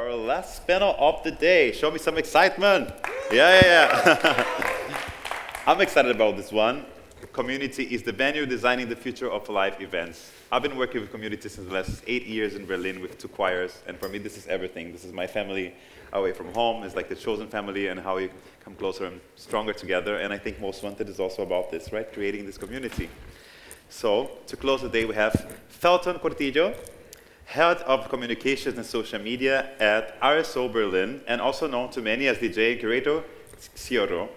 our last panel of the day. Show me some excitement. Yeah. I'm excited about this one. Community is the venue designing the future of live events. I've been working with community since the last 8 years in Berlin with 2 choirs, and for me this is everything. This is my family away from home. It's like the chosen family and how we come closer and stronger together, and I think Most Wanted is also about this, right? Creating this community. So, to close the day, we have Felton Cortillo, Head of Communications and Social Media at RSO.BERLIN, and also known to many as DJ and curator Xiorro.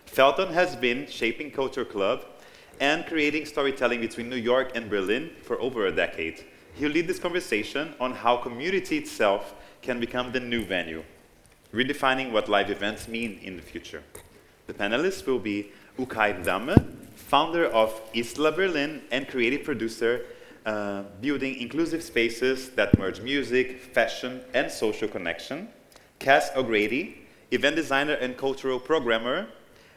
Felton has been shaping Culture Club and creating storytelling between New York and Berlin for over a decade. He'll lead this conversation on how community itself can become the new venue, redefining what live events mean in the future. The panelists will be Ukai Ndame, founder of Isla Berlin and creative producer, building inclusive spaces that merge music, fashion, and social connection. Cass O'Grady, event designer and cultural programmer,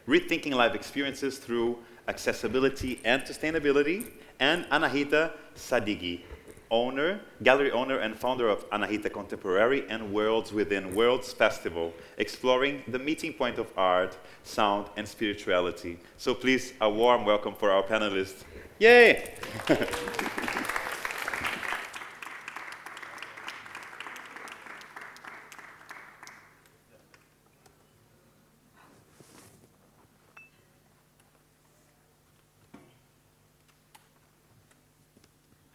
rethinking live experiences through accessibility and sustainability. And Anahita Sadighi, gallery owner and founder of Anahita Contemporary and Worlds Within Worlds Festival, exploring the meeting point of art, sound, and spirituality. So please, a warm welcome for our panelists. Yay!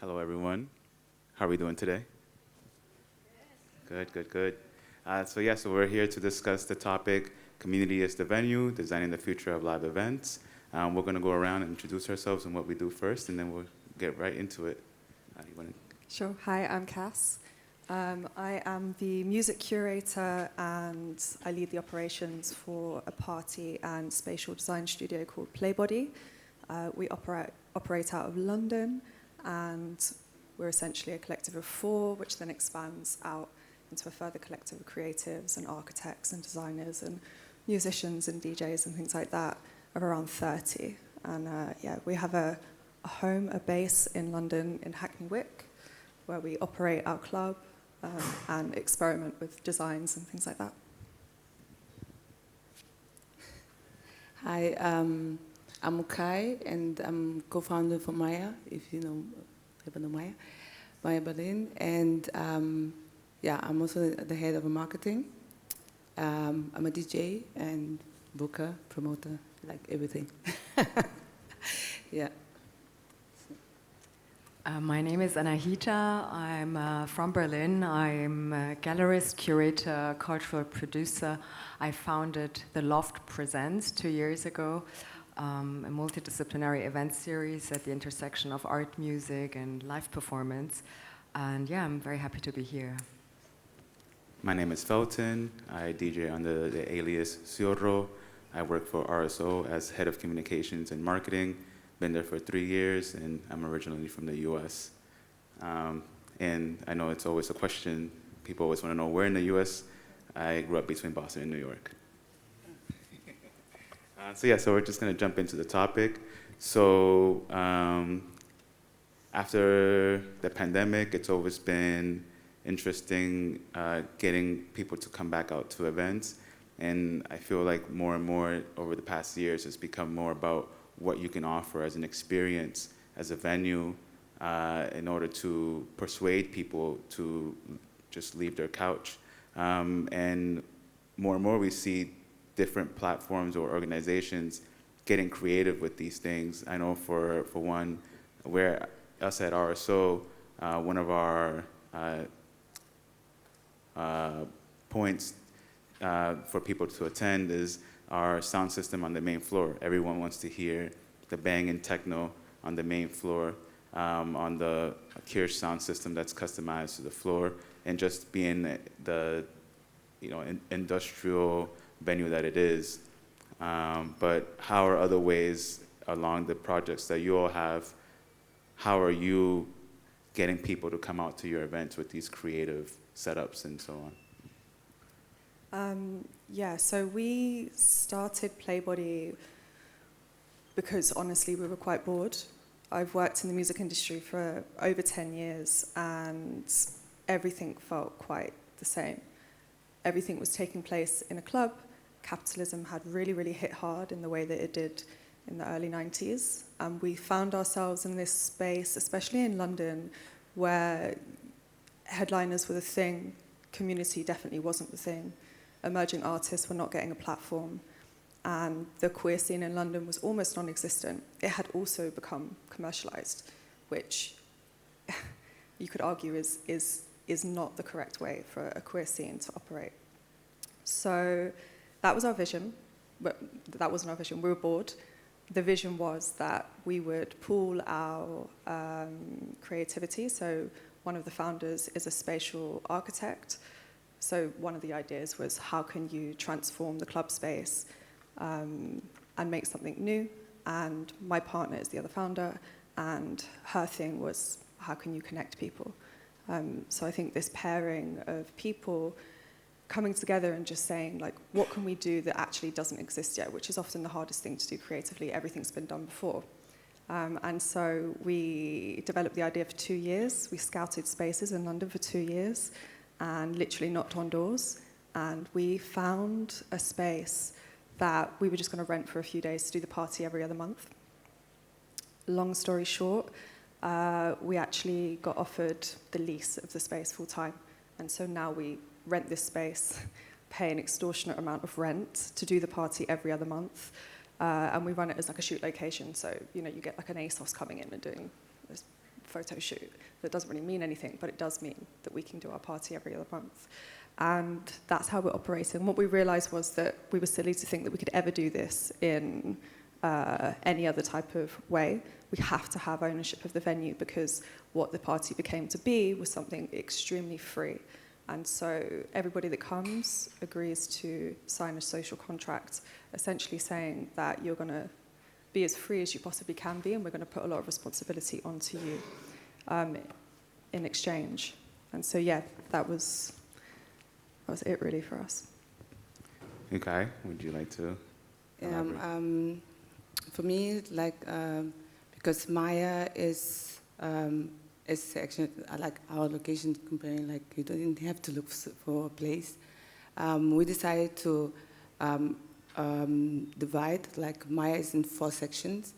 Hello, everyone. How are we doing today? Good. So we're here to discuss the topic, Community is the Venue, Designing the Future of Live Events. We're going to go around and introduce ourselves and what we do first, and then we'll get right into it. Sure. Hi, I'm Cass. I am the music curator, and I lead the operations for a party and spatial design studio called Playbody. We operate out of London, and we're essentially a collective of 4, which then expands out into a further collective of creatives and architects and designers and musicians and DJs and things like that of around 30. And we have a base in London in Hackney Wick, where we operate our club and experiment with designs and things like that. Hi, I'm Ukai, and I'm co-founder for MAAYA, if you know MAAYA Berlin, and I'm also the head of marketing. I'm a DJ and booker, promoter, like everything. Yeah. My name is Anahita. I'm from Berlin. I'm a gallerist, curator, cultural producer. I founded the Loft Presents 2 years ago, a multidisciplinary event series at the intersection of art, music, and live performance. And I'm very happy to be here. My name is Felton. I DJ under the alias Xiorro. I work for RSO as head of communications and marketing. Been there for 3 years, and I'm originally from the US. And I know it's always a question. People always want to know where in the US. I grew up between Boston and New York. So we're just going to jump into the topic. So after the pandemic, it's always been interesting getting people to come back out to events. And I feel like more and more over the past years, it's become more about what you can offer as an experience, as a venue, in order to persuade people to just leave their couch. And more we see different platforms or organizations getting creative with these things. I know for one, where us at RSO, one of our points for people to attend is our sound system on the main floor. Everyone wants to hear the banging techno on the main floor, on the Curation sound system that's customized to the floor, and just being the industrial venue that it is. But how are other ways along the projects that you all have, how are you getting people to come out to your events with these creative setups and so on? So we started Playbody because honestly we were quite bored. I've worked in the music industry for over 10 years and everything felt quite the same. everything was taking place in a club. Capitalism had really, really hit hard in the way that it did in the early 90s. And we found ourselves in this space, especially in London, where headliners were the thing, community definitely wasn't the thing. Emerging artists were not getting a platform. And the queer scene in London was almost non-existent. It had also become commercialized, which you could argue is not the correct way for a queer scene to operate. So that was our vision, but that wasn't our vision. We were bored. The vision was that we would pool our creativity. So one of the founders is a spatial architect. So one of the ideas was, how can you transform the club space and make something new? And my partner is the other founder, and her thing was, how can you connect people? So I think this pairing of people coming together and just saying, like, what can we do that actually doesn't exist yet, which is often the hardest thing to do creatively. Everything's been done before. And so we developed the idea for 2 years. We scouted spaces in London for 2 years and literally knocked on doors. And we found a space that we were just going to rent for a few days to do the party every other month. Long story short, we actually got offered the lease of the space full time. And so now we rent this space, pay an extortionate amount of rent to do the party every other month. And we run it as like a shoot location. So, you know, you get like an ASOS coming in and doing this photo shoot. That doesn't really mean anything, but it does mean that we can do our party every other month. And that's how we're operating. What we realized was that we were silly to think that we could ever do this in any other type of way. We have to have ownership of the venue, because what the party became to be was something extremely free. And so everybody that comes agrees to sign a social contract, essentially saying that you're going to be as free as you possibly can be, and we're going to put a lot of responsibility onto you in exchange. And so, yeah, that was it really for us. Ukai, would you like to elaborate? For me, like, because MAAYA is actually like our location company, like you don't have to look for a place. We decided to divide, like MAAYA is in 4 sections,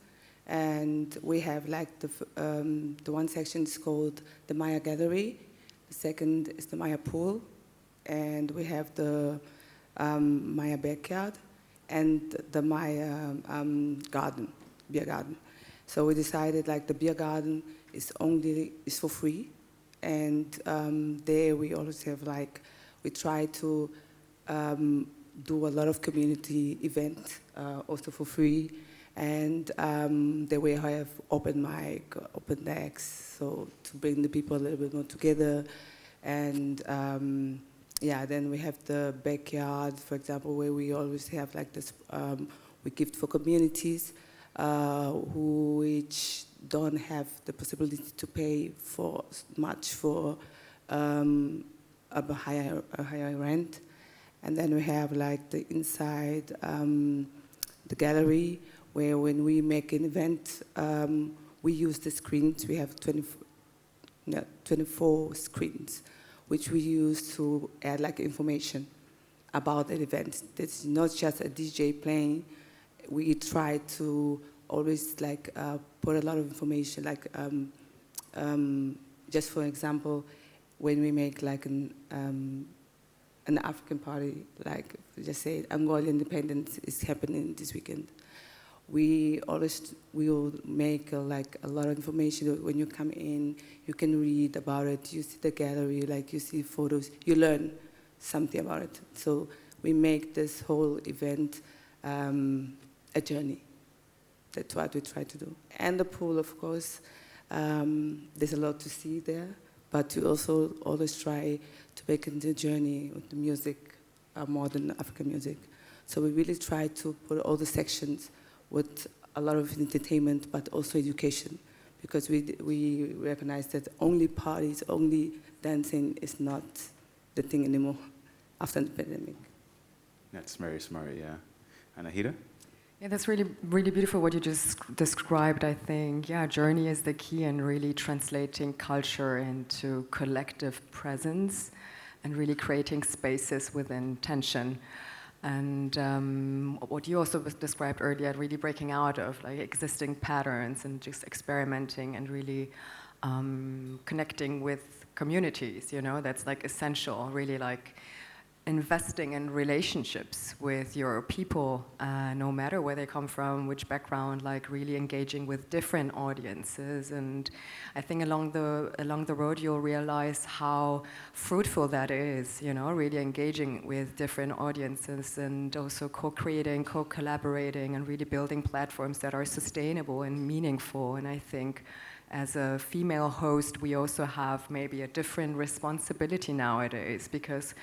and we have like the one section is called the MAAYA Gallery, the second is the MAAYA Pool, and we have the MAAYA Backyard, and the MAAYA Garden, beer garden. So we decided like the beer garden is for free, and there we always have like, we try to do a lot of community events also for free, and there we have open mic, open decks, so to bring the people a little bit more together. And yeah, then we have the backyard, for example, where we always have like this, we gift for communities which don't have the possibility to pay for much for a higher rent. And then we have like the inside, the gallery, where when we make an event, we use the screens. We have 24 screens, which we use to add like information about the event. It's not just a DJ playing. We try to always like put a lot of information, like just for example, when we make like an African party, like just say Angola independence is happening this weekend, we will make like a lot of information. When you come in, you can read about it, you see the gallery, like you see photos, you learn something about it. So we make this whole event a journey. That's what we try to do. And the pool, of course, there's a lot to see there, but we also always try to make it a journey with the music, modern African music. So we really try to put all the sections with a lot of entertainment, but also education, because we recognize that only parties, only dancing is not the thing anymore after the pandemic. That's very smart, yeah. Anahita? Yeah, that's really, really beautiful what you just described, I think. Yeah, journey is the key in really translating culture into collective presence. and really creating spaces with intention. And what you also described earlier, really breaking out of like existing patterns and just experimenting and really connecting with communities, you know, that's like essential, really like investing in relationships with your people, no matter where they come from, which background, like really engaging with different audiences. And I think along the road you'll realize how fruitful that is, you know, really engaging with different audiences and also co-creating, co-collaborating and really building platforms that are sustainable and meaningful. And I think as a female host, we also have maybe a different responsibility nowadays, because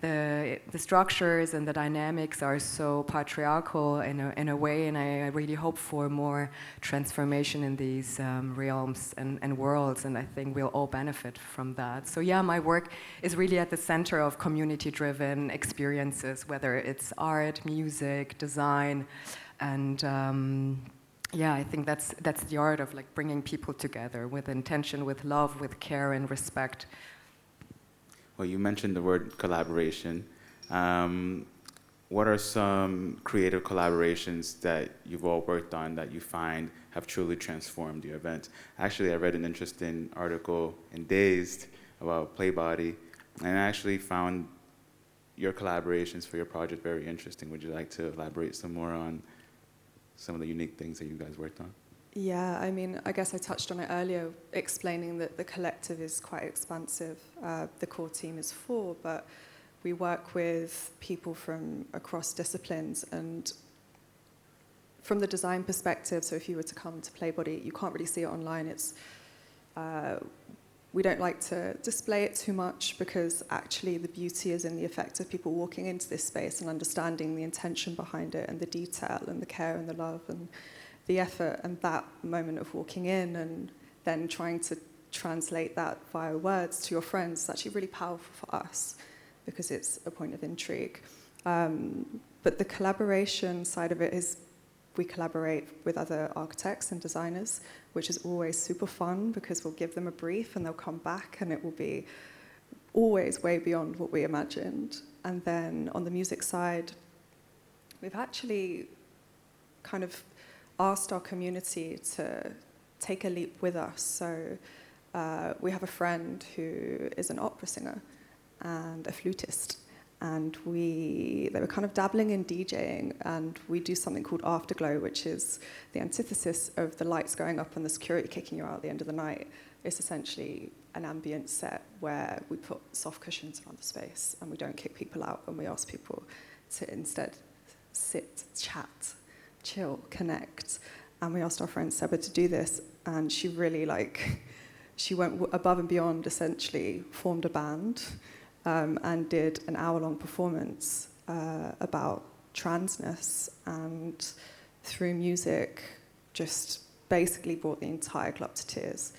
the structures and the dynamics are so patriarchal in a way, and I really hope for more transformation in these realms and worlds, and I think we'll all benefit from that. So yeah, my work is really at the center of community-driven experiences, whether it's art, music, design, and yeah, I think that's the art of like bringing people together with intention, with love, with care and respect. Well, you mentioned the word collaboration. What are some creative collaborations that you've all worked on that you find have truly transformed your event? Actually, I read an interesting article in Dazed about Playbody, and I actually found your collaborations for your project very interesting. Would you like to elaborate some more on some of the unique things that you guys worked on? Yeah, I mean, I guess I touched on it earlier, explaining that the collective is quite expansive. The core team is 4, but we work with people from across disciplines. And from the design perspective, so if you were to come to Playbody, you can't really see it online. We don't like to display it too much, because actually the beauty is in the effect of people walking into this space and understanding the intention behind it and the detail and the care and the love and the effort, and that moment of walking in and then trying to translate that via words to your friends is actually really powerful for us, because it's a point of intrigue. But the collaboration side of it is we collaborate with other architects and designers, which is always super fun, because we'll give them a brief and they'll come back and it will be always way beyond what we imagined. And then on the music side, we've actually kind of asked our community to take a leap with us. So we have a friend who is an opera singer and a flutist, and they were kind of dabbling in DJing, and we do something called Afterglow, which is the antithesis of the lights going up and the security kicking you out at the end of the night. It's essentially an ambient set where we put soft cushions around the space and we don't kick people out, and we ask people to instead sit, chat, chill, connect. And we asked our friend Seba to do this, and she really she went above and beyond, essentially formed a band and did an hour-long performance about transness, and through music just basically brought the entire club to tears.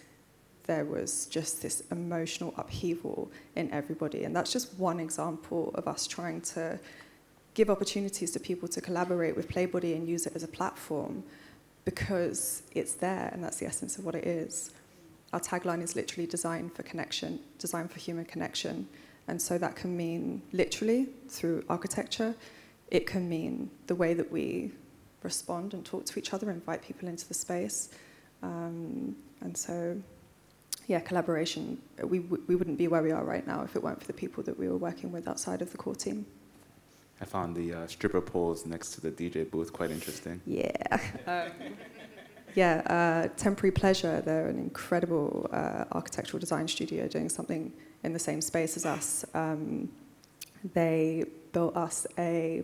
There was just this emotional upheaval in everybody, and that's just one example of us trying to give opportunities to people to collaborate with Playbody and use it as a platform, because it's there, and that's the essence of what it is. Our tagline is literally design for connection, design for human connection. And so that can mean literally through architecture. It can mean the way that we respond and talk to each other, invite people into the space. And so, yeah, collaboration. We wouldn't be where we are right now if it weren't for the people that we were working with outside of the core team. I found the stripper poles next to the DJ booth quite interesting. Yeah. Temporary Pleasure, they're an incredible architectural design studio doing something in the same space as us. They built us a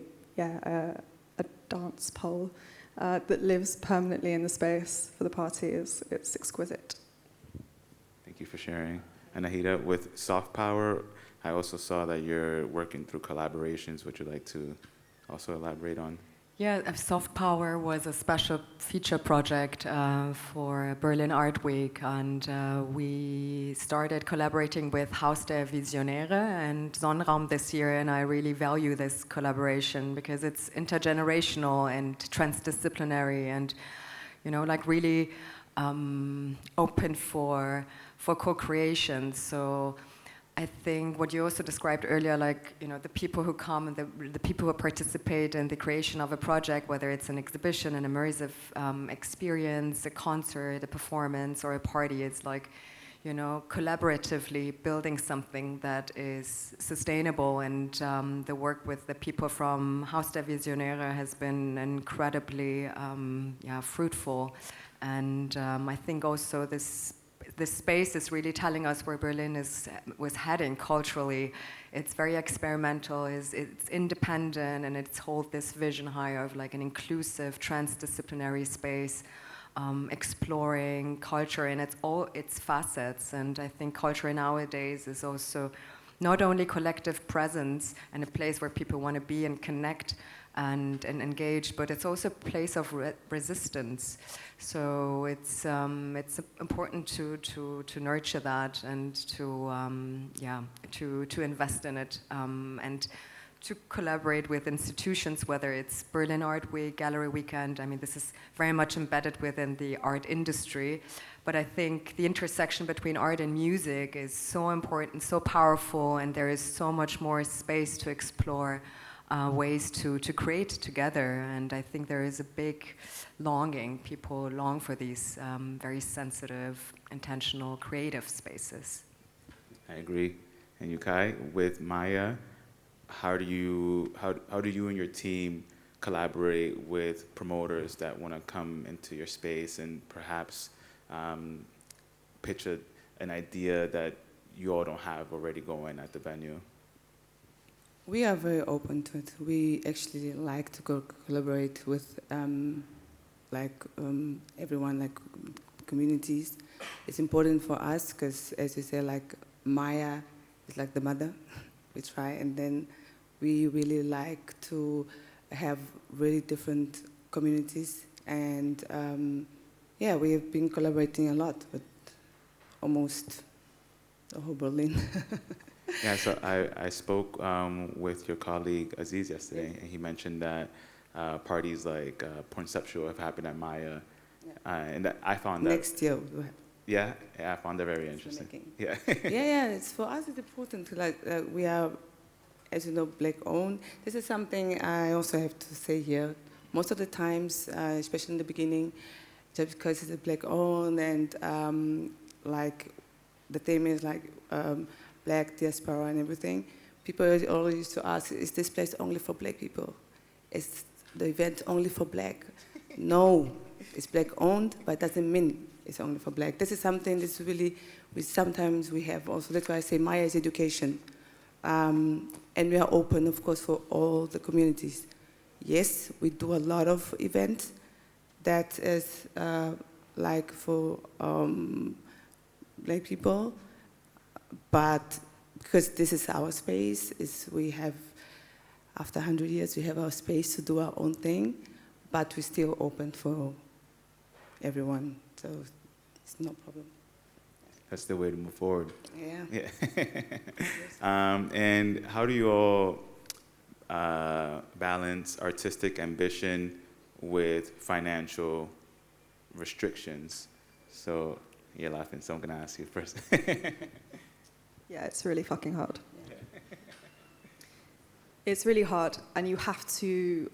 dance pole that lives permanently in the space for the party. It's exquisite. Thank you for sharing. Anahita, with Soft Power, I also saw that you're working through collaborations. Would you like to also elaborate on? Yeah, Soft Power was a special feature project for Berlin Art Week, and we started collaborating with Haus der Visionäre and Sonnenraum this year, and I really value this collaboration because it's intergenerational and transdisciplinary, and really open for co-creation. So I think what you also described earlier, like, you know, the people who come and the people who participate in the creation of a project, whether it's an exhibition, an immersive experience, a concert, a performance, or a party, it's like, you know, collaboratively building something that is sustainable. And the work with the people from Haus der Visionäre has been incredibly fruitful. And I think also this space is really telling us where Berlin was heading culturally. It's very experimental, it's independent, and it's hold this vision high of like an inclusive, transdisciplinary space, exploring culture in all its facets. And I think culture nowadays is also not only collective presence and a place where people want to be and connect and engage, but it's also a place of resistance. So it's important to nurture that and to invest in it and to collaborate with institutions, whether it's Berlin Art Week, Gallery Weekend. I mean, this is very much embedded within the art industry. But I think the intersection between art and music is so important, so powerful, and there is so much more space to explore ways to create together. And I think there is a big longing. People long for these very sensitive, intentional, creative spaces. I agree. And Ukai, with MAAYA, how do you and your team collaborate with promoters that want to come into your space and perhaps pitch an idea that you all don't have already going at the venue? We are very open to it. We actually like to collaborate with everyone, like communities. It's important for us because, as you say, like MAAYA is like the mother. We try, and then we really like to have really different communities. And we have been collaborating a lot with almost the whole Berlin. Yeah, so I spoke with your colleague Aziz yesterday, and he mentioned that parties like Pornceptual have happened at MAAYA, and that I found that next year we'll have. Yeah, I found that very interesting. Yeah. It's for us it's important to we are, as you know, black owned. This is something I also have to say here. Most of the times, especially in the beginning, just because it's black owned and the theme is black diaspora and everything, people always used to ask, is this place only for black people? Is the event only for black? No, it's black owned, but it doesn't mean it's only for black. This is something that's really, sometimes we have also, that's why I say MAAYA is education. And we are open, of course, for all the communities. Yes, we do a lot of events that is for black people, but because this is our space, we have, after 100 years, we have our space to do our own thing, but we're still open for everyone, so it's no problem. That's the way to move forward. Yeah. And how do you all balance artistic ambition with financial restrictions? So you're laughing, so I'm gonna ask you first. Yeah, it's really fucking hard. It's really hard, and you have to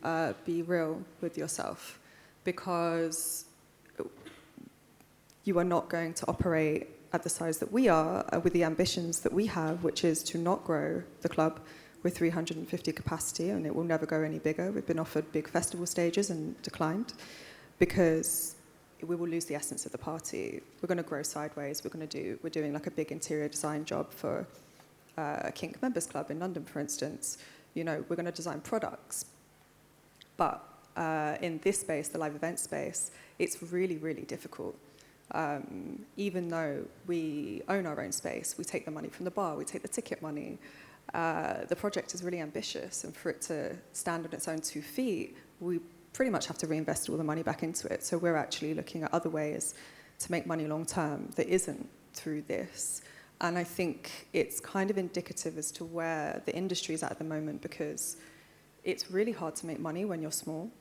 be real with yourself, because you are not going to operate at the size that we are, with the ambitions that we have, which is to not grow the club with 350 capacity, and it will never go any bigger. We've been offered big festival stages and declined, because we will lose the essence of the party. We're going to grow sideways. We're doing like a big interior design job for a Kink Members Club in London, for instance. You know, we're going to design products. But in this space, the live event space, it's really, really difficult. Even though we own our own space, we take the money from the bar, we take the ticket money. The project is really ambitious, and for it to stand on its own 2 feet, we pretty much have to reinvest all the money back into it. So we're actually looking at other ways to make money long term that isn't through this. And I think it's kind of indicative as to where the industry is at the moment, because it's really hard to make money when you're small.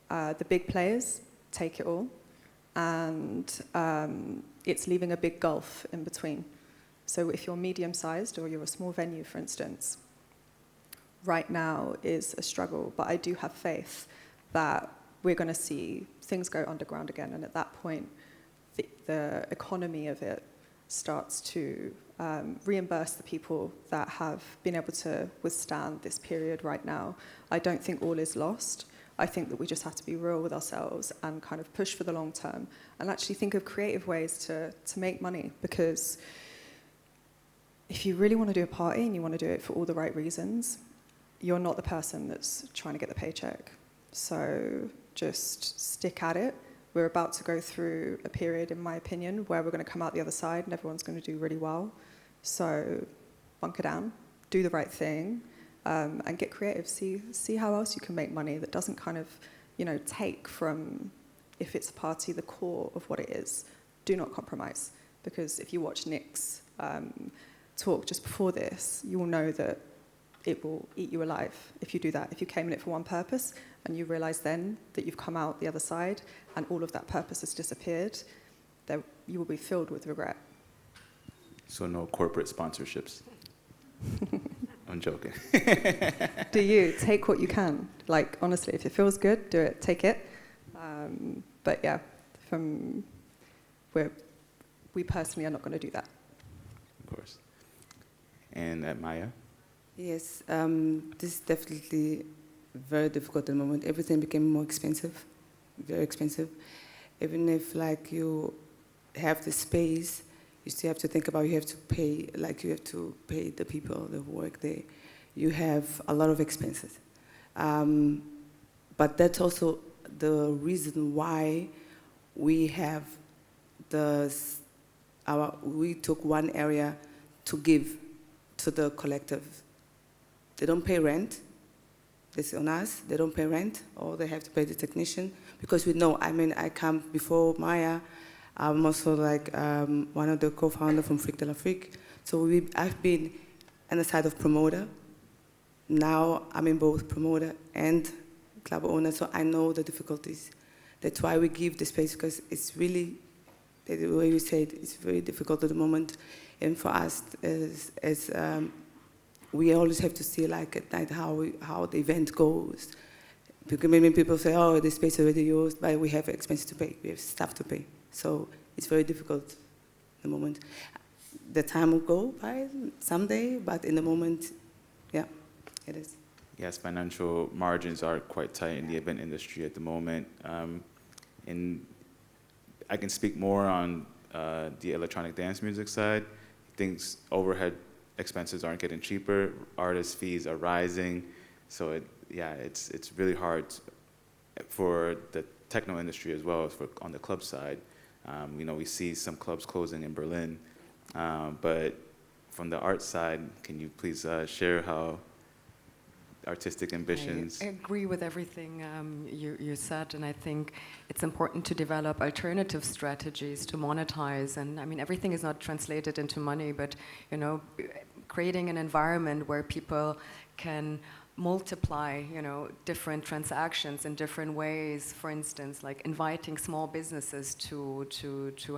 The big players take it all, and it's leaving a big gulf in between. So if you're medium-sized or you're a small venue, for instance, right now is a struggle, but I do have faith that we're going to see things go underground again, and at that point, the economy of it starts to reimburse the people that have been able to withstand this period right now. I don't think all is lost. I think that we just have to be real with ourselves and kind of push for the long term and actually think of creative ways to make money, because if you really want to do a party and you want to do it for all the right reasons, you're not the person that's trying to get the paycheck. So just stick at it. We're about to go through a period, in my opinion, where we're going to come out the other side and everyone's going to do really well. So bunker down, do the right thing, and get creative. See how else you can make money that doesn't kind of, take from, if it's a party, the core of what it is. Do not compromise, because if you watch Nick's talk just before this, you will know that it will eat you alive if you do that. If you came in it for one purpose and you realize then that you've come out the other side and all of that purpose has disappeared, then you will be filled with regret. So no corporate sponsorships. I'm joking. Do you take what you can? Like, honestly, if it feels good, do it, take it. But yeah, we personally are not going to do that. Of course. And at MAAYA? Yes, this is definitely very difficult at the moment. Everything became more expensive, very expensive. Even if you have the space, you still have to think about you have to pay the people that work there. You have a lot of expenses. But that's also the reason why we have we took one area to give to the collective. They don't pay rent. It's on us. They don't pay rent, or they have to pay the technician, because we know. I come before MAAYA. I'm also one of the co-founders from Fric de l'Afrique. So I've been on the side of promoter. Now I'm in both promoter and club owner, so I know the difficulties. That's why we give the space, because it's really, the way you said, it's very difficult at the moment. And for us, we always have to see at night how the event goes. Because maybe people say, oh, the space is already used, but we have expenses to pay, we have stuff to pay. So it's very difficult at the moment. The time will go by someday, but in the moment, yeah, it is. Yes, financial margins are quite tight in the event industry at the moment. And I can speak more on the electronic dance music side. Things, overhead expenses aren't getting cheaper. Artist fees are rising. So it's really hard for the techno industry as well as on the club side. We see some clubs closing in Berlin. But from the art side, can you please share how artistic ambitions? I agree with everything you said, and I think it's important to develop alternative strategies to monetize. And everything is not translated into money, but creating an environment where people can multiply, different transactions in different ways. For instance, like inviting small businesses to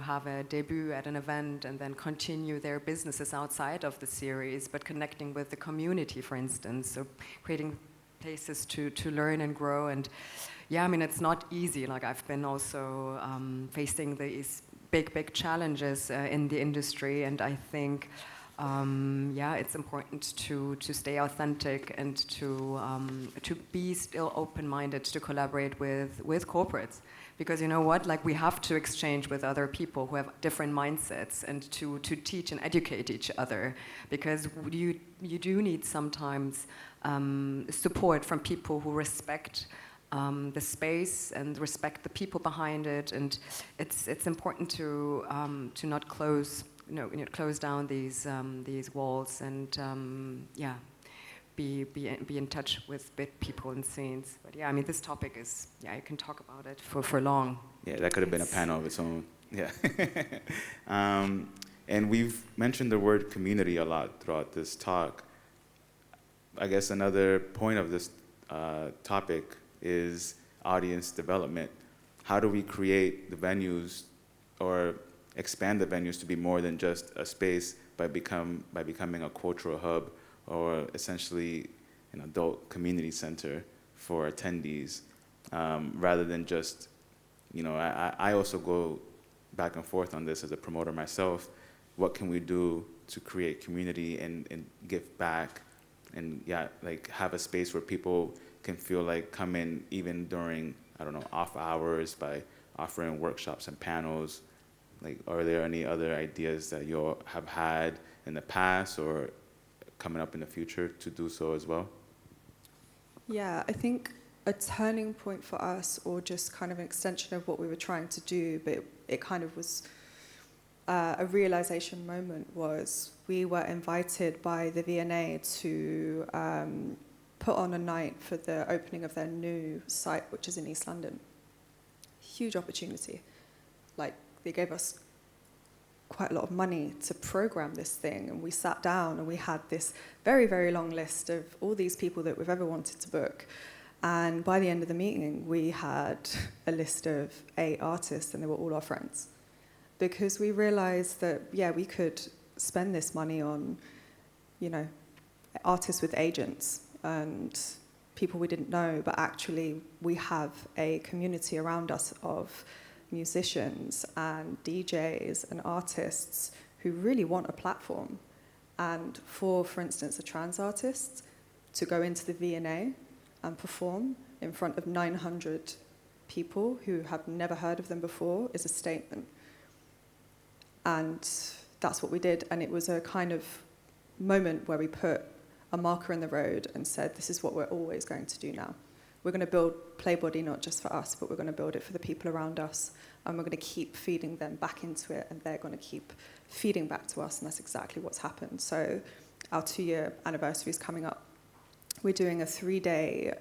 have a debut at an event and then continue their businesses outside of the series, but connecting with the community, for instance. So creating places to learn and grow. And yeah, it's not easy. I've been also facing these big challenges in the industry, and I think it's important to stay authentic and to be still open-minded to collaborate with corporates, because you know what, we have to exchange with other people who have different mindsets and to teach and educate each other, because you do need sometimes support from people who respect the space and respect the people behind it, and it's important to not close down these walls and be in touch with people and scenes. But yeah, this topic is, you can talk about it for long. Yeah, that could have been a panel of its own. Yeah. And we've mentioned the word community a lot throughout this talk. I guess another point of this topic is audience development. How do we create the venues expand the venues to be more than just a space by becoming a cultural hub or essentially an adult community center for attendees, rather than just, I also go back and forth on this as a promoter myself. What can we do to create community and give back and have a space where people can feel like come in even during, off hours by offering workshops and panels. Like, are there any other ideas that you have had in the past or coming up in the future to do so as well? Yeah, I think a turning point for us, or just kind of an extension of what we were trying to do, but it kind of was a realization moment, was we were invited by the V&A to put on a night for the opening of their new site, which is in East London. Huge opportunity. Like, they gave us quite a lot of money to program this thing, and we sat down and we had this very, very long list of all these people that we've ever wanted to book. And by the end of the meeting, we had a list of 8 artists, and they were all our friends. Because we realized that, yeah, we could spend this money on, artists with agents and people we didn't know, but actually we have a community around us of musicians and DJs and artists who really want a platform. And for instance, a trans artist to go into the V&A and perform in front of 900 people who have never heard of them before is a statement. And that's what we did. And it was a kind of moment where we put a marker in the road and said, this is what we're always going to do now. We're going to build Playbody not just for us, but we're going to build it for the people around us. And we're going to keep feeding them back into it, and they're going to keep feeding back to us. And that's exactly what's happened. So our 2-year anniversary is coming up. We're doing a 3-day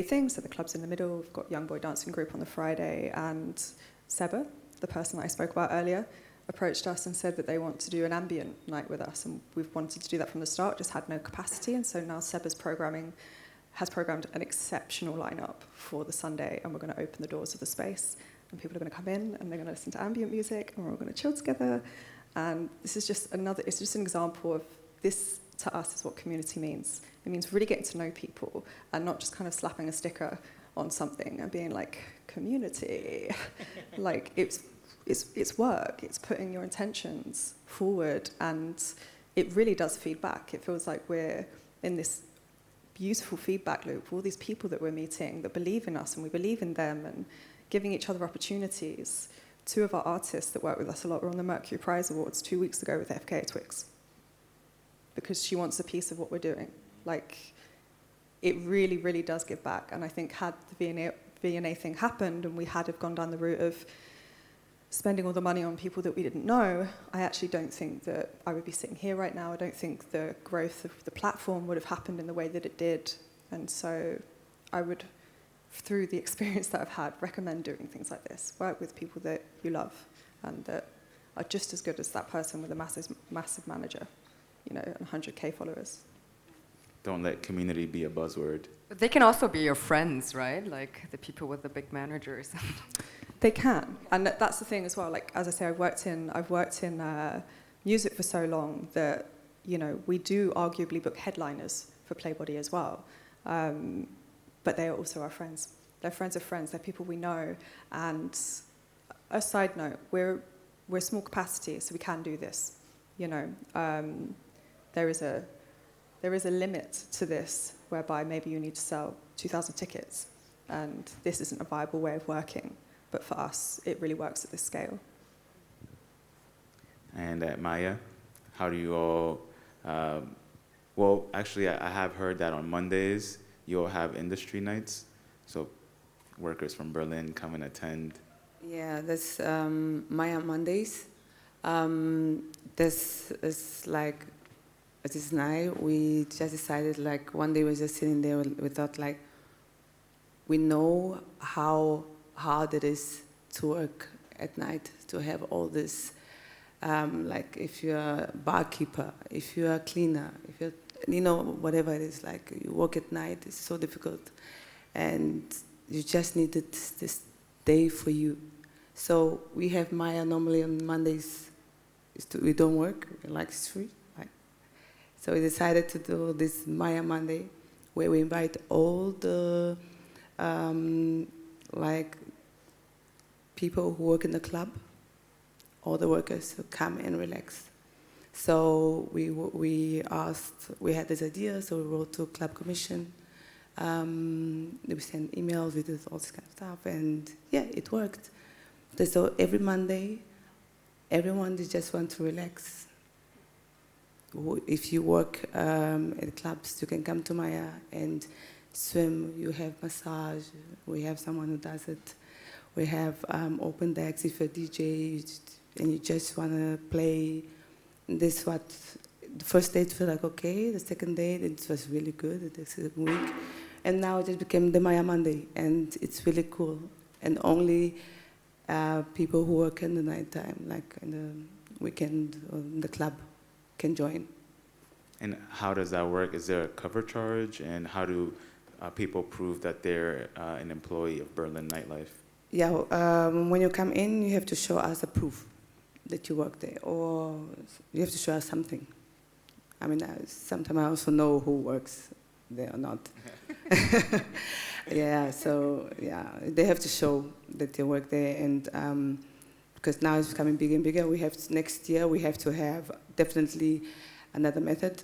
thing. So the club's in the middle. We've got Young Boy Dancing Group on the Friday, and Seba, the person that I spoke about earlier, approached us and said that they want to do an ambient night with us, and we've wanted to do that from the start, just had no capacity. And so now Seba's has programmed an exceptional lineup for the Sunday, and we're going to open the doors of the space, and people are going to come in and they're going to listen to ambient music, and we're all going to chill together. And this is just it's just an example of this. To us, is what community means. It means really getting to know people and not just kind of slapping a sticker on something and being like, community. Like, it's work. It's putting your intentions forward, and it really does feed back. It feels like we're in this beautiful feedback loop. All these people that we're meeting that believe in us and we believe in them, and giving each other opportunities. 2 of our artists that work with us a lot were on the Mercury Prize Awards 2 weeks ago with FKA Twigs, because she wants a piece of what we're doing. Like, it really, really does give back. And I think had the V&A thing happened and we had have gone down the route of spending all the money on people that we didn't know, I actually don't think that I would be sitting here right now. I don't think the growth of the platform would have happened in the way that it did. And so I would, through the experience that I've had, recommend doing things like this. Work with people that you love and that are just as good as that person with a massive manager, and 100K followers. Don't let community be a buzzword. But they can also be your friends, right? Like the people with the big managers. They can, and that's the thing as well. Like, as I say, I've worked in music for so long that we do arguably book headliners for Playbody as well, but they are also our friends. They're friends of friends. They're people we know. And a side note, we're small capacity, so we can do this. There is a limit to this, whereby maybe you need to sell 2,000 tickets, and this isn't a viable way of working. But for us, it really works at this scale. And at MAAYA, how do you all, well, actually, I have heard that on Mondays, you'll have industry nights, so workers from Berlin come and attend. Yeah, that's MAAYA Mondays. This is like, this night, we just decided, like, one day we were just sitting there, we thought, like, we know how hard it is to work at night, to have all this, like, if you're a barkeeper, if you're a cleaner, if you're, whatever it is, like, you work at night, it's so difficult. And you just needed this day for you So we have MAAYA normally on Mondays. We don't work, like it's free. Right? So we decided to do this MAAYA Monday, where we invite all the like people who work in the club, all the workers to come and relax. So we had this idea, so we wrote to Club Commission. We sent emails, we did all this kind of stuff, and yeah, it worked. So every Monday, everyone just want to relax. If you work at clubs, you can come to MAAYA and swim. You have massage. We have someone who does it. We have open decks if you're a DJ and you just want to play. This what the first day it felt like okay. The second day it was really good. The second week, and now it just became the MAAYA Monday, and it's really cool. And only people who work in the nighttime, like in the weekend or in the club, can join. And how does that work? Is there a cover charge? And how do people prove that they're an employee of Berlin nightlife? Yeah, when you come in, you have to show us a proof that you work there, or you have to show us something. I mean, sometimes I also know who works there or not. Yeah, so yeah, they have to show that they work there, and because now it's becoming bigger and bigger. Next year we have to have definitely another method,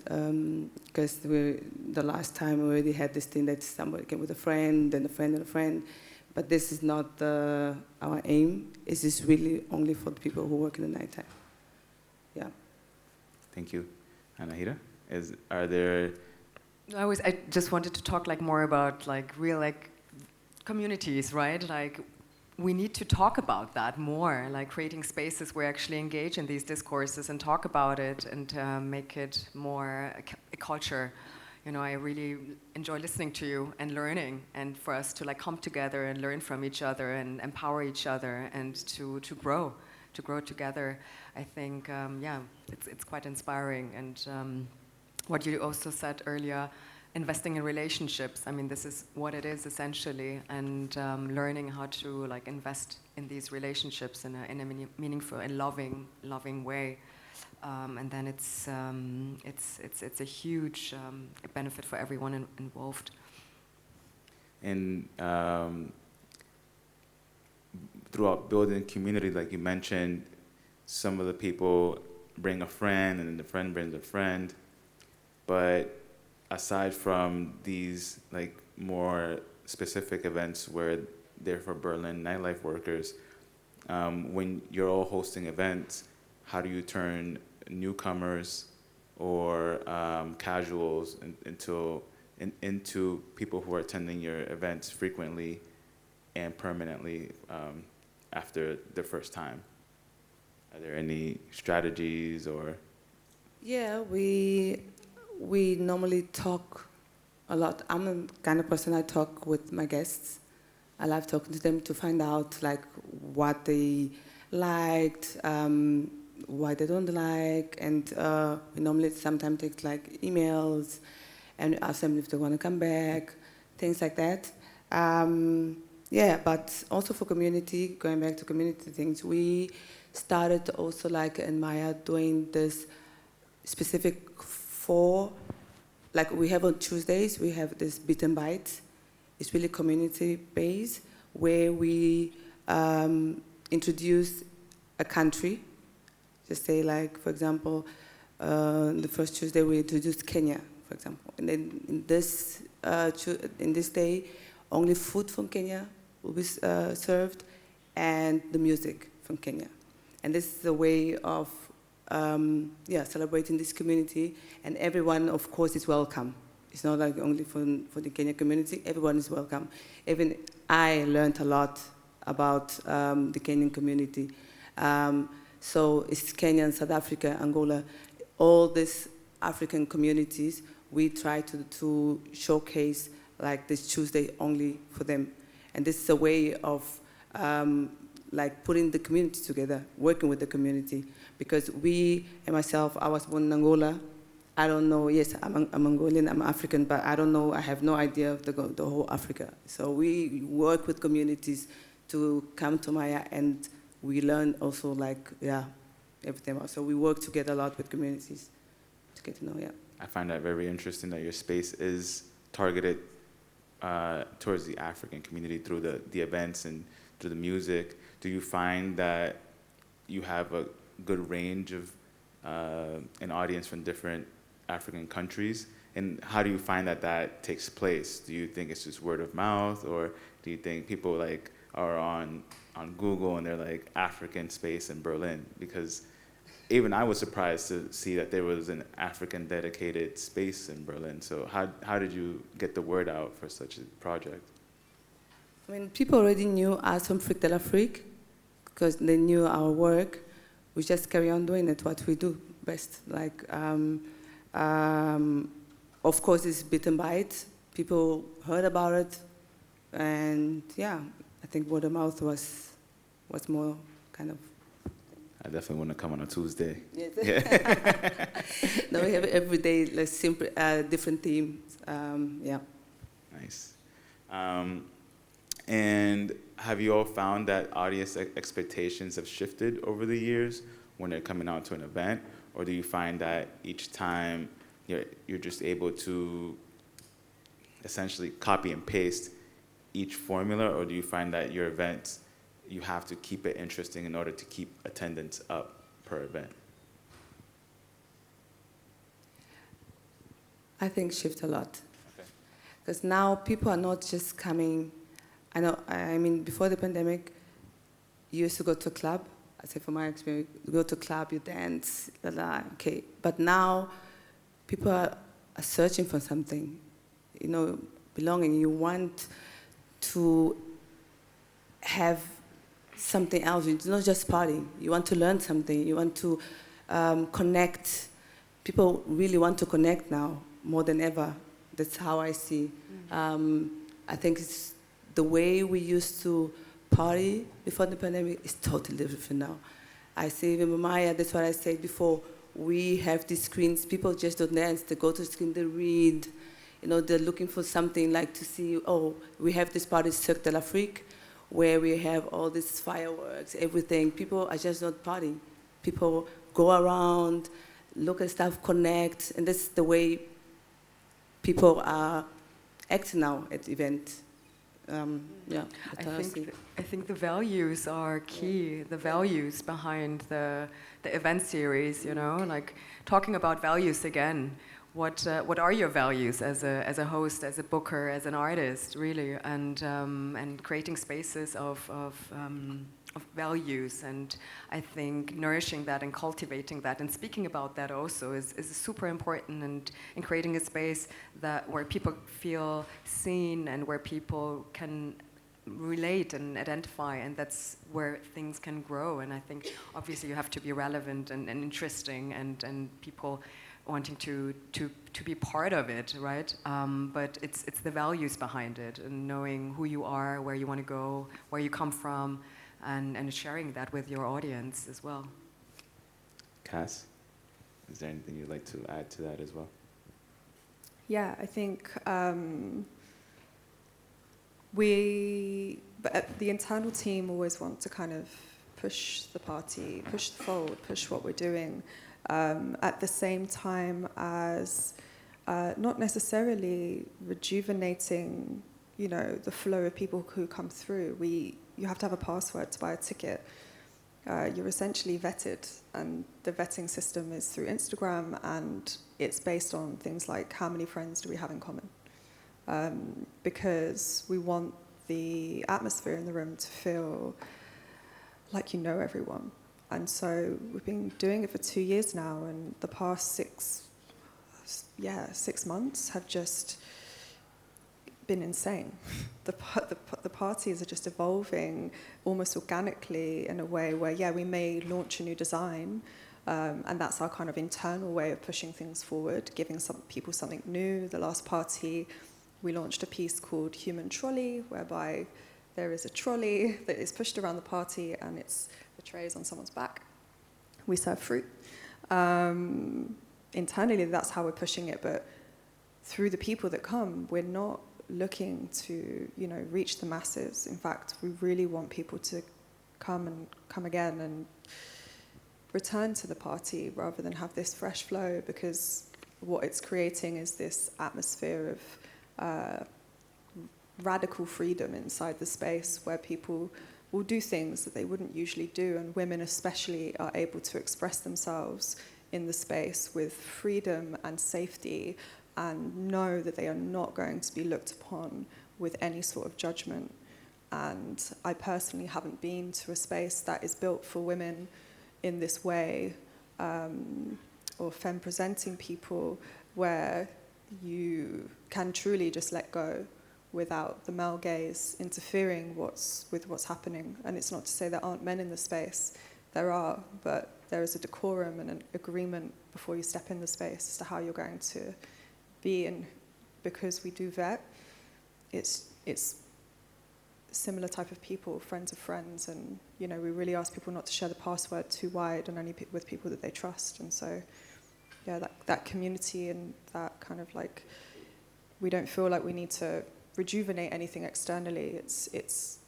because the last time we already had this thing that somebody came with a friend and a friend and a friend, but this is not our aim. This is really only for the people who work in the nighttime. Yeah. Thank you. Anahita, are there... I just wanted to talk more about real communities, right? We need to talk about that more, creating spaces where we actually engage in these discourses and talk about it and make it more a culture. I really enjoy listening to you and learning, and for us to come together and learn from each other and empower each other and to grow together. I think, yeah, it's quite inspiring. And what you also said earlier, investing in relationships. I mean, this is what it is essentially, and learning how to invest in these relationships in a meaningful and loving way. And then it's a huge benefit for everyone involved. And throughout building community, like you mentioned, some of the people bring a friend, and then the friend brings a friend. But aside from these more specific events where they're for Berlin nightlife workers, when you're all hosting events, how do you turn newcomers or casuals into people who are attending your events frequently and permanently after their first time? Are there any strategies or? Yeah, we normally talk a lot. I'm the kind of person I talk with my guests. I love talking to them to find out what they liked, why they don't like, and we normally sometimes take emails and ask them if they want to come back, things like that. Yeah, but also for community, going back to community things, we started also in MAAYA doing this specific we have on Tuesdays, we have this Beat and Bite. It's really community-based, where we introduce a country. Just say for example, the first Tuesday we introduced Kenya, for example. And then in this day, only food from Kenya will be served, and the music from Kenya. And this is a way of celebrating this community, and everyone, of course, is welcome. It's not only for the Kenyan community, everyone is welcome. Even I learned a lot about the Kenyan community. So it's Kenya, South Africa, Angola, all these African communities, we try to showcase this Tuesday only for them. And this is a way of putting the community together, working with the community. Because and myself, I was born in Angola. I don't know, yes, I'm Mongolian, I'm African, but I don't know, I have no idea of the whole Africa. So we work with communities to come to MAAYA and we learn also everything else. So we work together a lot with communities to get to know, I find that very interesting that your space is targeted towards the African community through the events and through the music. Do you find that you have a good range of an audience from different African countries? And how do you find that takes place? Do you think it's just word of mouth, or do you think people are on Google and they're like African space in Berlin? Because even I was surprised to see that there was an African dedicated space in Berlin. So how did you get the word out for such a project? I mean, people already knew us from Fric de l'Afrique because they knew our work. We just carry on doing it, what we do best. Of course, it's bit and bite. People heard about it, and I think word of mouth was more kind of. I definitely want to come on a Tuesday. Yes. No, we have every day simple, different themes. Nice. And have you all found that audience expectations have shifted over the years when they're coming out to an event? Or do you find that each time you're just able to essentially copy and paste each formula? Or do you find that your events, you have to keep it interesting in order to keep attendance up per event? I think shift a lot. Because now people are not just coming. I mean, before the pandemic, you used to go to a club. I say from my experience, you go to a club, you dance, okay. But now, people are searching for something, belonging. You want to have something else. It's not just partying. You want to learn something. You want to connect. People really want to connect now more than ever. That's how I see. I think it's the way we used to party before the pandemic is totally different now. I see even MAAYA, that's what I said before. We have these screens. People just don't dance. They go to the screen, they read. They're looking for something like to see, we have this party, Cirque de l'Afrique, where we have all these fireworks, everything. People are just not partying. People go around, look at stuff, connect, and that's the way people are acting now at events. I think the values are key. The values behind the event series. Talking about values again. What are your values as a host, as a booker, as an artist, really, and creating spaces of values, and I think nourishing that and cultivating that and speaking about that also is super important, and in creating a space where people feel seen and where people can relate and identify, and that's where things can grow. And I think obviously you have to be relevant and interesting and people wanting to be part of it, right? But it's the values behind it, and knowing who you are, where you want to go, where you come from, and sharing that with your audience as well. Cass, is there anything you'd like to add to that as well? Yeah, I think the internal team always want to kind of push the party, push the fold, push what we're doing, at the same time as not necessarily rejuvenating, the flow of people who come through. You have to have a password to buy a ticket. You're essentially vetted, and the vetting system is through Instagram, and it's based on things like how many friends do we have in common. Because we want the atmosphere in the room to feel like you know everyone. And so we've been doing it for 2 years now, and the past 6 months have just been insane. The parties are just evolving almost organically in a way where, we may launch a new design, and that's our kind of internal way of pushing things forward, giving some people something new. The last party, we launched a piece called Human Trolley, whereby there is a trolley that is pushed around the party, and the tray is on someone's back. We serve fruit. Internally, that's how we're pushing it, but through the people that come, we're not looking to, reach the masses. In fact, we really want people to come again and return to the party rather than have this fresh flow, because what it's creating is this atmosphere of radical freedom inside the space where people will do things that they wouldn't usually do, and women especially are able to express themselves in the space with freedom and safety and know that they are not going to be looked upon with any sort of judgment. And I personally haven't been to a space that is built for women in this way, or femme-presenting people, where you can truly just let go without the male gaze interfering with what's happening. And it's not to say there aren't men in the space. There are, but there is a decorum and an agreement before you step in the space as to how you're going to be. And because we do vet, it's similar type of people, friends of friends, and we really ask people not to share the password too wide and only with people that they trust. And so, yeah, that community and that kind of like, we don't feel like we need to rejuvenate anything externally. It's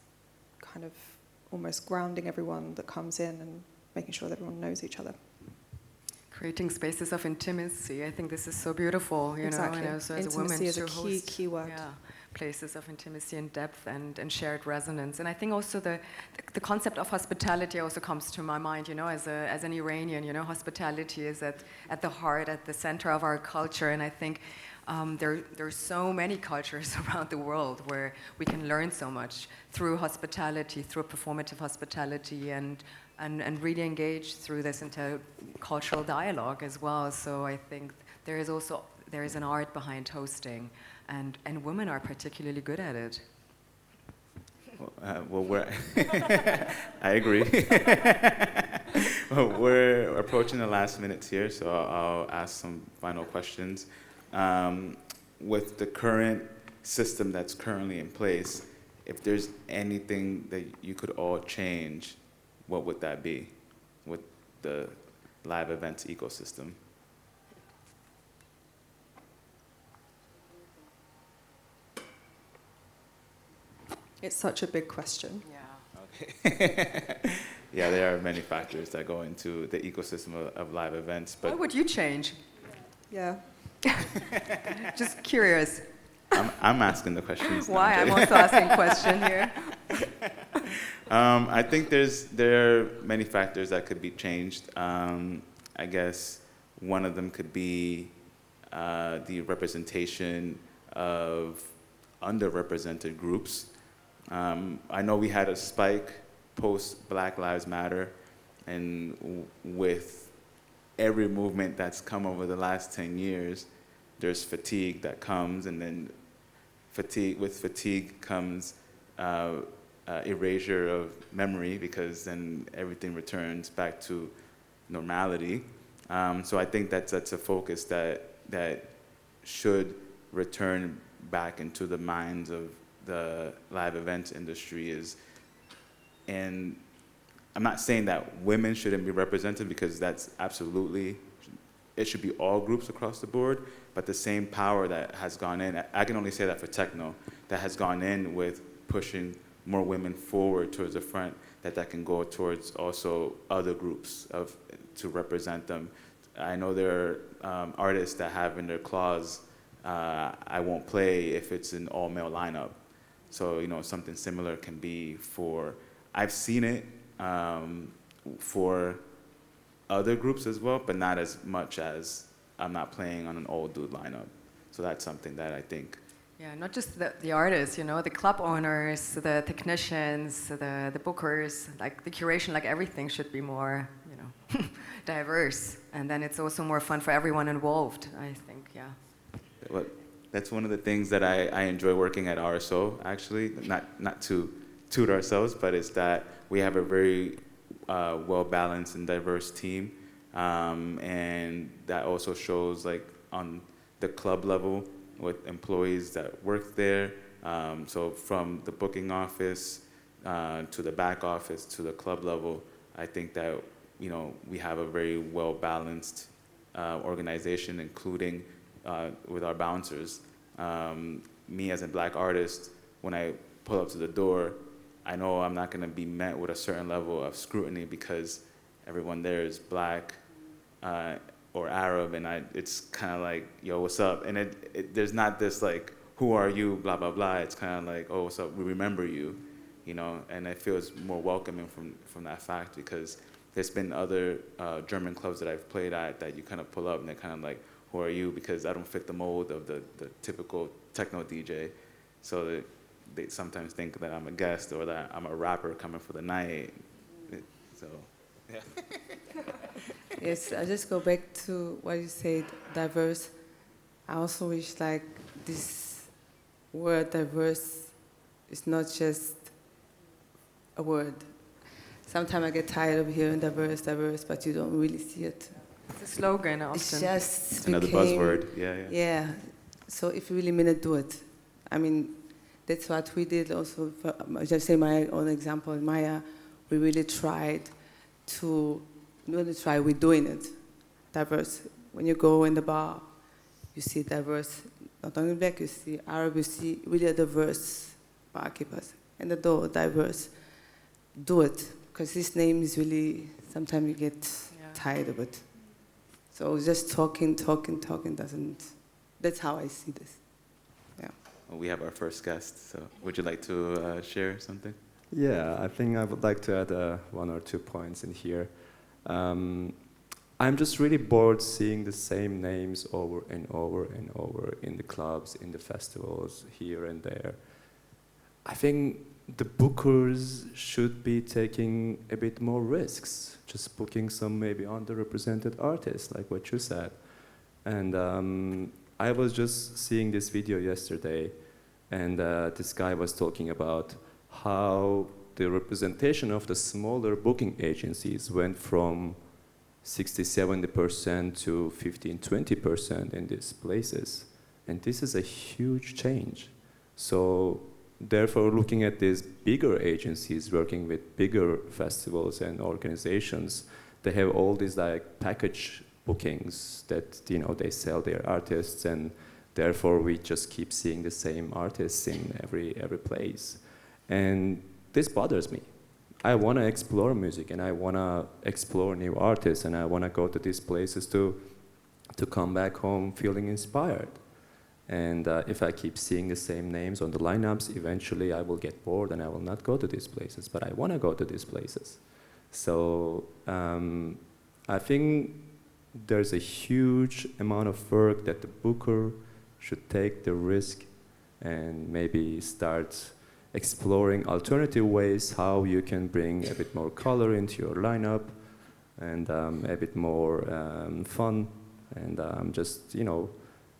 kind of almost grounding everyone that comes in and making sure that everyone knows each other. Creating spaces of intimacy. I think this is so beautiful, Exactly. know. So as Intimacy is a host, key word. Yeah, places of intimacy and depth and shared resonance. And I think also the concept of hospitality also comes to my mind, as an Iranian, hospitality is at the heart, at the center of our culture. And I think there's so many cultures around the world where we can learn so much through hospitality, through performative hospitality, and really engage through this intercultural dialogue as well. So I think there is an art behind hosting, and women are particularly good at it. Well, I agree. Well, we're approaching the last minutes here, so I'll ask some final questions. With the current system that's currently in place, if there's anything that you could all change, what would that be with the live events ecosystem? It's such a big question. Yeah. Okay. Yeah, there are many factors that go into the ecosystem of live events. But what would you change? Yeah. Just curious. I'm asking the questions. Why? I'm also asking a question here. I think there are many factors that could be changed. I guess one of them could be the representation of underrepresented groups. I know we had a spike post Black Lives Matter, and with every movement that's come over the last 10 years, there's fatigue that comes, and then with fatigue comes erasure of memory, because then everything returns back to normality. So I think that's a focus that should return back into the minds of the live events industry and I'm not saying that women shouldn't be represented, because that's absolutely, it should be all groups across the board, but the same power that has gone in, I can only say that for techno, that has gone in with pushing more women forward towards the front, that can go towards also other groups to represent them. I know there are artists that have in their clause, I won't play if it's an all-male lineup. So, something similar can be I've seen it for other groups as well, but not as much as I'm not playing on an old dude lineup. So that's something that I think. Yeah, not just the artists, the club owners, the technicians, the bookers, like the curation, like everything should be more, diverse. And then it's also more fun for everyone involved, I think, yeah. Well, that's one of the things that I enjoy working at RSO, actually, not to toot ourselves, but it's that we have a very well-balanced and diverse team. And that also shows like on the club level with employees that work there. So from the booking office to the back office to the club level, I think that we have a very well-balanced organization, including with our bouncers. Me as a black artist, when I pull up to the door, I know I'm not going to be met with a certain level of scrutiny because everyone there is black or Arab, and it's kind of like, yo, what's up? And there's not this like, who are you, blah, blah, blah. It's kind of like, oh, what's up, we remember you, you know? And it feels more welcoming from that fact, because there's been other German clubs that I've played at that you kind of pull up and they're kind of like, who are you? Because I don't fit the mold of the typical techno DJ. So they sometimes think that I'm a guest or that I'm a rapper coming for the night. So, yeah. Yes, I just go back to what you said, diverse. I also wish like this word diverse is not just a word. Sometimes I get tired of hearing diverse, but you don't really see it. It's a slogan often. It's just It's another buzzword, yeah. Yeah, so if you really mean it, do it. I mean, that's what we did also. Just say my own example in MAAYA, we really tried to, we're doing it, diverse. When you go in the bar, you see diverse, not only black, you see Arab, you see really diverse barkeepers. And the door, diverse. Do it, because this name is really, sometimes you get tired of it. So just talking doesn't, that's how I see this. Yeah. Well, we have our first guest, so would you like to share something? Yeah, I think I would like to add one or 2 points in here. I'm just really bored seeing the same names over and over and over in the clubs, in the festivals, here and there. I think the bookers should be taking a bit more risks, just booking some maybe underrepresented artists, like what you said. And I was just seeing this video yesterday, and this guy was talking about how the representation of the smaller booking agencies went from 60-70% to 15-20% in these places. And this is a huge change. So therefore, looking at these bigger agencies working with bigger festivals and organizations, they have all these like package bookings that, you know, they sell their artists, and therefore we just keep seeing the same artists in every place. And this bothers me. I want to explore music, and I want to explore new artists, and I want to go to these places to come back home feeling inspired. And if I keep seeing the same names on the lineups, eventually I will get bored and I will not go to these places, but I want to go to these places. So I think there's a huge amount of work that the booker should take the risk and maybe start exploring alternative ways how you can bring a bit more color into your lineup and a bit more fun, and just, you know,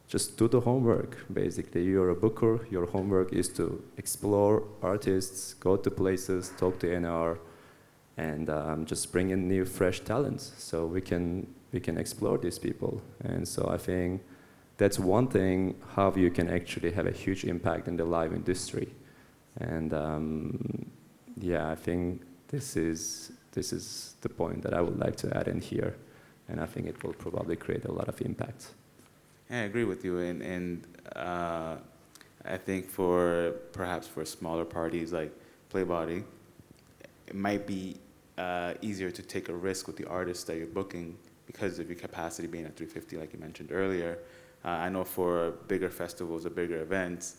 just do the homework. Basically, you're a booker, your homework is to explore artists, go to places, talk to NR, and just bring in new, fresh talents so we can explore these people. And so I think that's one thing, how you can actually have a huge impact in the live industry. And yeah, I think this is the point that I would like to add in here, and I think it will probably create a lot of impact. Yeah, I agree with you, and I think perhaps for smaller parties like Playbody, it might be easier to take a risk with the artists that you're booking because of your capacity being at 350, like you mentioned earlier. I know for bigger festivals or bigger events,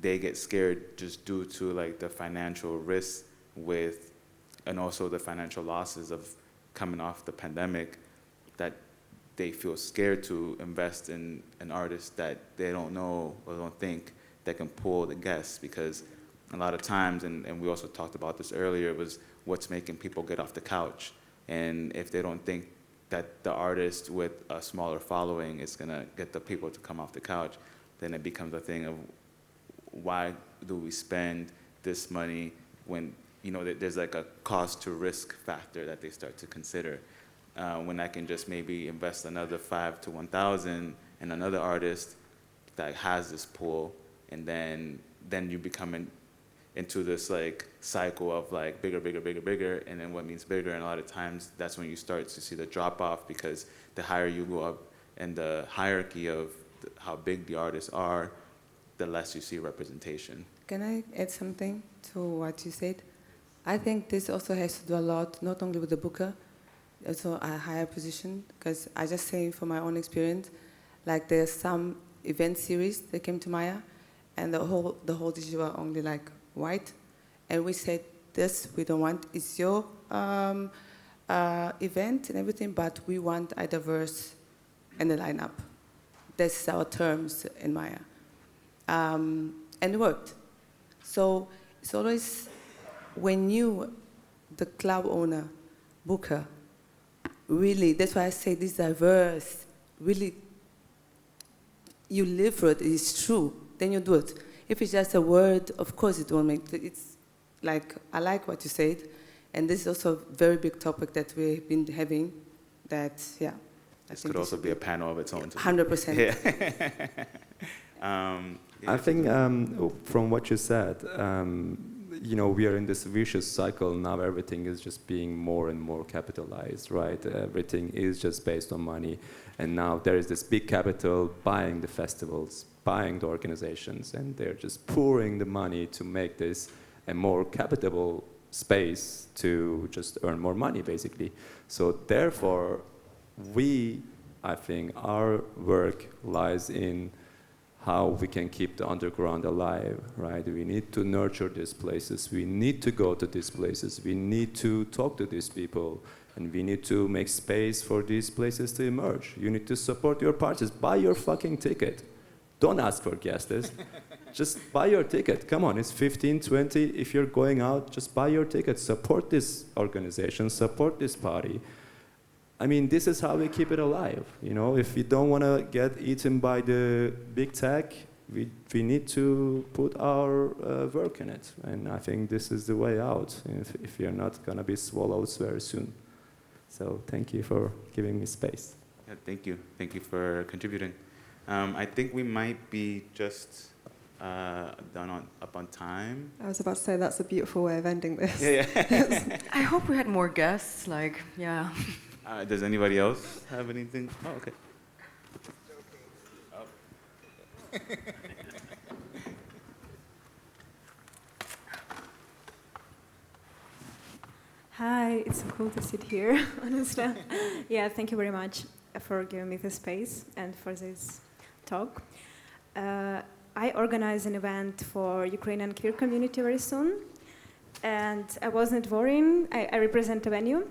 they get scared just due to like the financial risks and also the financial losses of coming off the pandemic, that they feel scared to invest in an artist that they don't know or don't think that can pull the guests, because a lot of times, and we also talked about this earlier, was what's making people get off the couch. And if they don't think that the artist with a smaller following is gonna get the people to come off the couch, then it becomes a thing of, why do we spend this money when, you know, there's like a cost to risk factor that they start to consider, when I can just maybe invest another 5 to 1,000 in another artist that has this pool, and then you become into this like cycle of like bigger, and then what means bigger, and a lot of times that's when you start to see the drop off, because the higher you go up in the hierarchy of how big the artists are, the less you see representation. Can I add something to what you said? I think this also has to do a lot, not only with the booker, also a higher position, because I just say from my own experience, like there's some event series that came to MAAYA, and the whole dishes were only like white, and we said this we don't want. It's your event and everything, but we want a diverse in the lineup. That's our terms in MAAYA, and it worked. So it's always when you, the club owner, booker, really, that's why I say this diverse, really, you live for it, it's true, then you do it. If it's just a word, of course it won't make, it's like, I like what you said, and this is also a very big topic that we've been having, that, yeah. This could also be a panel of its own. 100%. Yeah. I think from what you said, you know, we are in this vicious cycle now. Everything is just being more and more capitalized, right? Everything is just based on money. And now there is this big capital buying the festivals, buying the organizations, and they're just pouring the money to make this a more capitable space to just earn more money, basically. So therefore, I think our work lies in how we can keep the underground alive, right? We need to nurture these places. We need to go to these places. We need to talk to these people. And we need to make space for these places to emerge. You need to support your parties. Buy your fucking ticket. Don't ask for guests. Just buy your ticket. Come on, it's 15, 20. If you're going out, just buy your ticket. Support this organization. Support this party. I mean, this is how we keep it alive. You know, if we don't want to get eaten by the big tech, we need to put our work in it. And I think this is the way out if you're not going to be swallowed very soon. So thank you for giving me space. Yeah, thank you. Thank you for contributing. I think we might be just up on time. I was about to say that's a beautiful way of ending this. Yeah. I hope we had more guests, like, yeah. Does anybody else have anything? Oh, okay. Oh. Hi, it's so cool to sit here, honestly. Yeah, thank you very much for giving me this space and for this talk. I organize an event for Ukrainian queer community very soon, and I wasn't worrying. I represent a venue,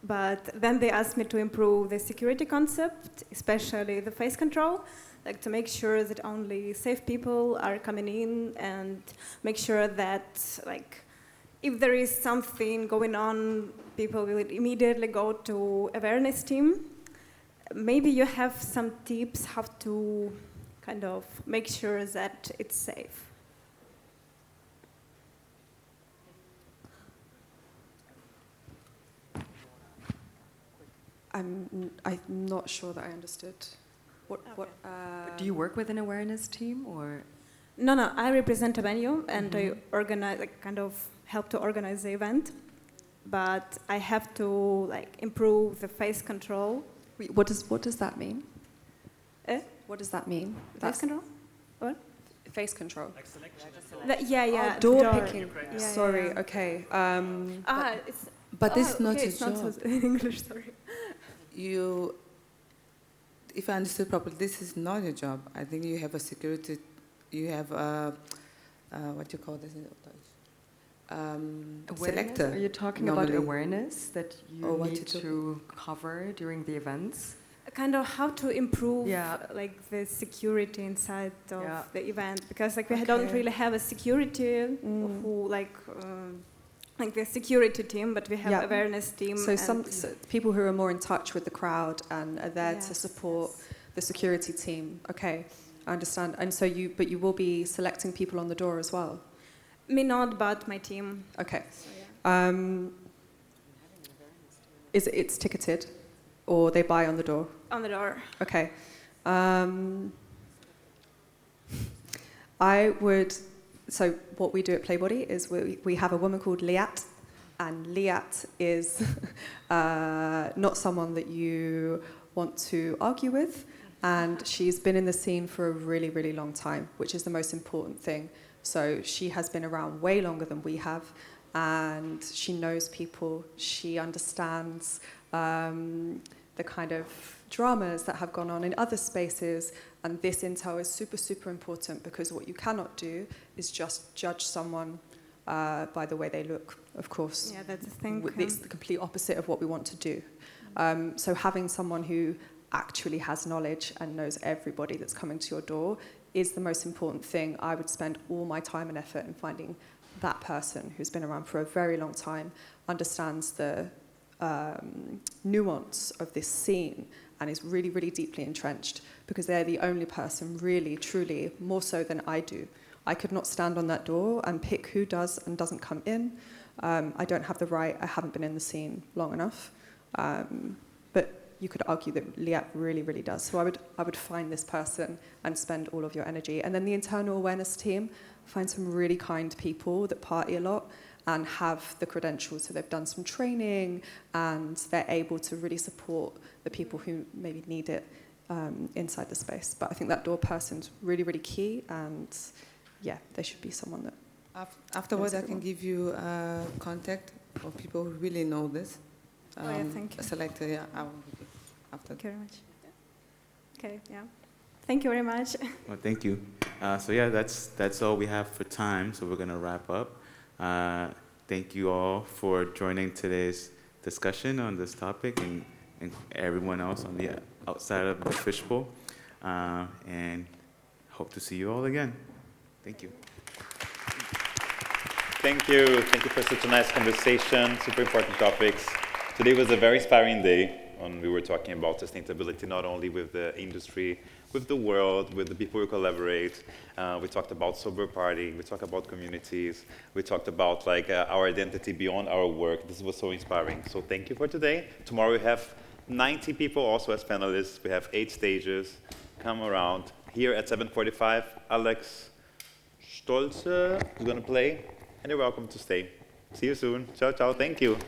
but then they asked me to improve the security concept, especially the face control, like to make sure that only safe people are coming in, and make sure that, like, if there is something going on, people will immediately go to awareness team. Maybe you have some tips how to kind of make sure that it's safe. I'm not sure that I understood. Do you work with an awareness team, or? No, I represent a venue, and I organize, like, kind of help to organize the event, but I have to, like, improve the face control. What does that mean? What does that mean? Face control? What? Face control. Like selection. Yeah. Oh, door picking. Yeah, Sorry. yeah. Okay. But this is not okay, your it's job. not so in English. Sorry. If I understood properly, this is not your job. I think you have a security. You have what you call this in Dutch? Selector. Are you talking about awareness that you need to cover during the events? Kind of how to improve like the security inside of the event, because like we don't really have a security who like the security team, but we have awareness team. So some people who are more in touch with the crowd and are there to support the security team. Okay, I understand. And so you will be selecting people on the door as well. Me not, but my team. Okay. So, it's ticketed, or they buy on the door? On the door. Okay. I would. So what we do at Playbody is we have a woman called Liat, and Liat is not someone that you want to argue with, And she's been in the scene for a really, really long time, which is the most important thing. So she has been around way longer than we have, and she knows people. She understands the kind of dramas that have gone on in other spaces, and this intel is super, super important, because what you cannot do is just judge someone by the way they look, of course. Yeah, that's the thing. It's the complete opposite of what we want to do. So having someone who actually has knowledge and knows everybody that's coming to your door is the most important thing. I would spend all my time and effort in finding that person who's been around for a very long time, understands the nuance of this scene, and is really, really deeply entrenched, because they're the only person really, truly, more so than I do. I could not stand on that door and pick who does and doesn't come in. I don't have the right. I haven't been in the scene long enough. But you could argue that Liat really, really does. So I would find this person and spend all of your energy. And then the internal awareness team, find some really kind people that party a lot and have the credentials. So they've done some training and they're able to really support the people who maybe need it inside the space. But I think that door person's really, really key. And yeah, there should be someone that... Afterwards, I can give you contact of people who really know this. Thank you. Select, I will give you after. Thank you very much. Okay, yeah. Thank you very much. Well, thank you. So yeah, that's all we have for time. So we're gonna wrap up. Thank you all for joining today's discussion on this topic, and everyone else on the outside of the fishbowl. And hope to see you all again. Thank you. Thank you. Thank you for such a nice conversation, super important topics. Today was a very inspiring day when we were talking about sustainability, not only with the industry, with the world, with the people who collaborate. We talked about sober partying, we talked about communities, we talked about our identity beyond our work. This was so inspiring. So thank you for today. Tomorrow we have 90 people also as panelists. We have 8 stages. Come around. Here at 7:45, Alex Stolze is going to play, and you're welcome to stay. See you soon. Ciao, ciao. Thank you.